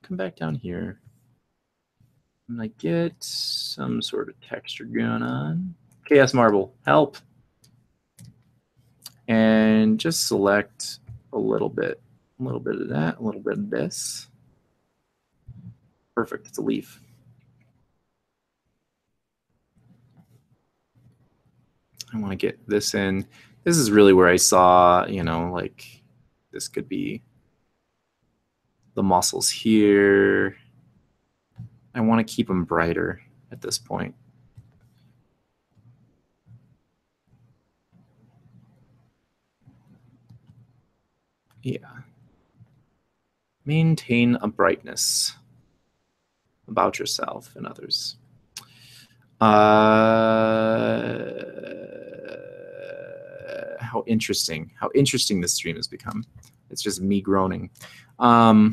come back down here. I'm gonna get some sort of texture going on. KS Marble, help. And just select a little bit of that, a little bit of this. Perfect, it's a leaf. I want to get this in. This is really where I saw, you know, like this could be the muscles here. I want to keep them brighter at this point. Yeah. Maintain a brightness about yourself and others. How interesting this stream has become. It's just me groaning. Yeah,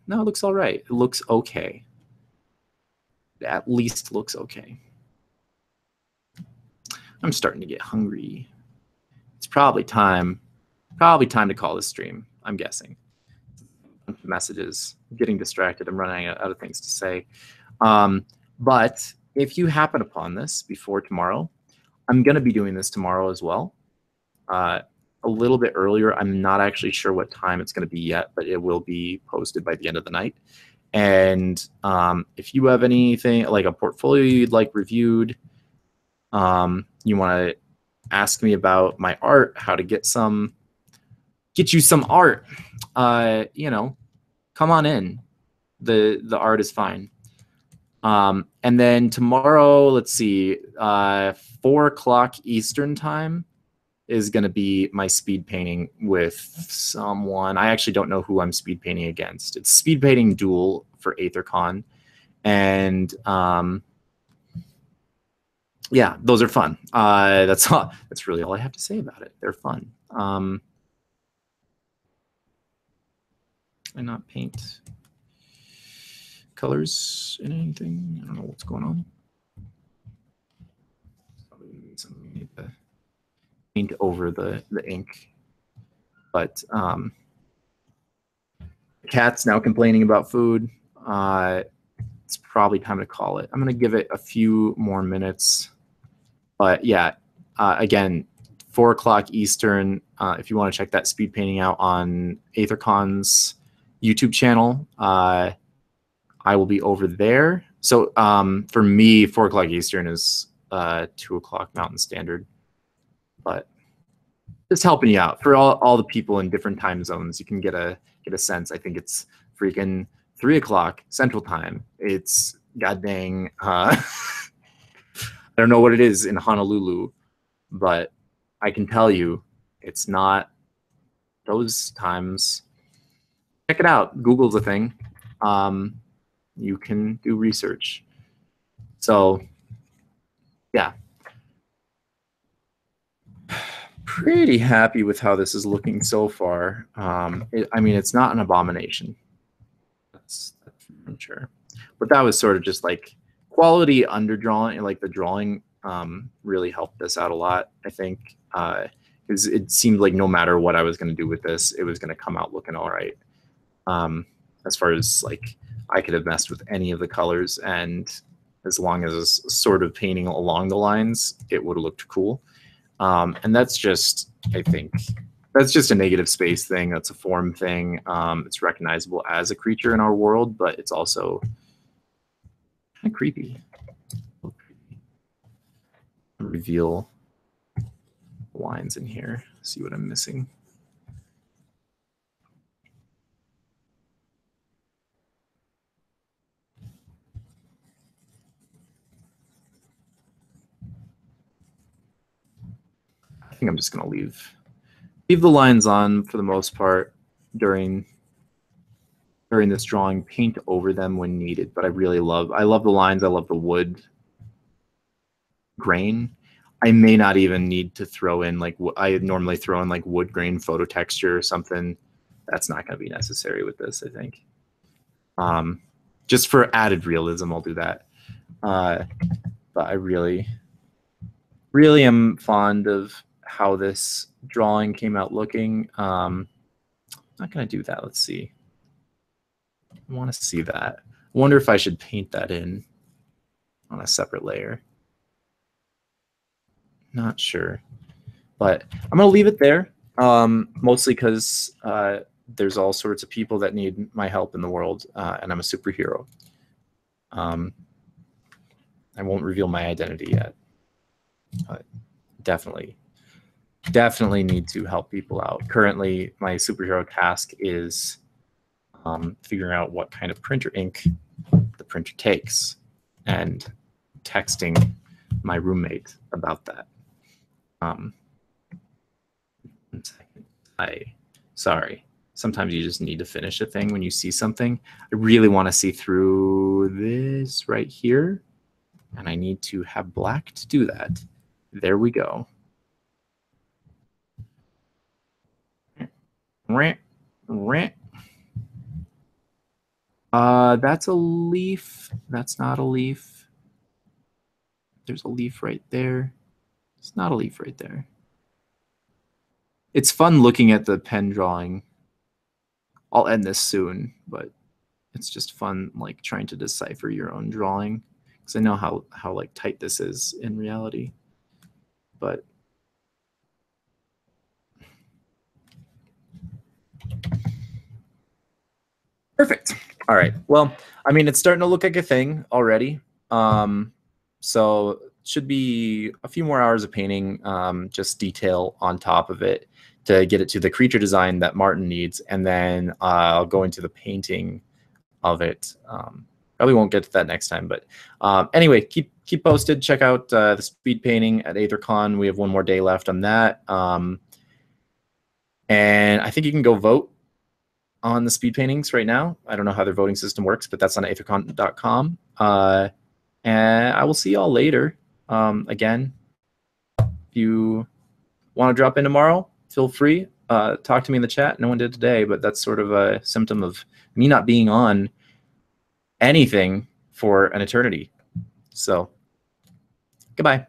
no, it looks all right. It looks okay. It at least looks okay. I'm starting to get hungry. It's probably time to call this stream, I'm guessing. Messages, getting distracted. I'm running out of things to say. But if you happen upon this before tomorrow, I'm going to be doing this tomorrow as well. A little bit earlier. I'm not actually sure what time it's going to be yet, but it will be posted by the end of the night. And if you have anything like a portfolio you'd like reviewed, you want to ask me about my art, how to get you some art, you know, come on in. The art is fine. And then tomorrow, let's see, 4:00 Eastern time is going to be my speed painting with someone. I actually don't know who I'm speed painting against. It's speed painting duel for Aethercon. And yeah, those are fun. That's really all I have to say about it. They're fun. And not paint colors in anything. I don't know what's going on. Something need to paint over the ink. But the cat's now complaining about food. It's probably time to call it. I'm going to give it a few more minutes. But yeah, again, 4:00 Eastern. If you want to check that speed painting out on Aethercon's YouTube channel, I will be over there. So for me, 4:00 Eastern is 2:00 Mountain Standard. But just helping you out for all the people in different time zones. You can get a sense. I think it's freaking 3:00 Central Time. It's goddamn. I don't know what it is in Honolulu, but I can tell you it's not those times. Check it out. Google's a thing. You can do research. So, yeah. Pretty happy with how this is looking so far. I mean, it's not an abomination. That's for sure. But that was sort of just like quality underdrawing, like the drawing really helped this out a lot, I think. Because it seemed like no matter what I was going to do with this, it was going to come out looking all right. As far as like I could have messed with any of the colors, and as long as sort of painting along the lines, it would have looked cool. And that's just, I think, that's just a negative space thing. That's a form thing. It's recognizable as a creature in our world, but it's also kind of creepy. Reveal lines in here. See what I'm missing. I think I'm just going to leave the lines on for the most part during this drawing, paint over them when needed. But I love the lines. I love the wood grain. I may not even need to throw in like I normally throw in like wood grain photo texture or something. That's not going to be necessary with this, I think. Just for added realism, I'll do that. But I really am fond of how this drawing came out looking. Not going to do that. Let's see. I want to see that. I wonder if I should paint that in on a separate layer. Not sure. But I'm going to leave it there, mostly because there's all sorts of people that need my help in the world, and I'm a superhero. I won't reveal my identity yet, but definitely need to help people out. Currently, my superhero task is figuring out what kind of printer ink the printer takes, and texting my roommate about that. 1 second. Sorry. Sometimes you just need to finish a thing when you see something. I really want to see through this right here, and I need to have black to do that. There we go. That's a leaf. That's not a leaf. There's a leaf right there. It's not a leaf right there. It's fun looking at the pen drawing. I'll end this soon, but it's just fun like trying to decipher your own drawing, because I know how like tight this is in reality. But perfect. All right. Well, I mean, it's starting to look like a thing already. So it should be a few more hours of painting, just detail on top of it to get it to the creature design that Martin needs, and then I'll go into the painting of it. Probably won't get to that next time, but anyway, keep posted. Check out the speed painting at Aethercon. We have 1 more day left on that, and I think you can go vote on the speed paintings right now. I don't know how their voting system works, but that's on aethercon.com. And I will see y'all later. Again, if you want to drop in tomorrow, feel free. Talk to me in the chat. No one did today, but that's sort of a symptom of me not being on anything for an eternity. So, goodbye.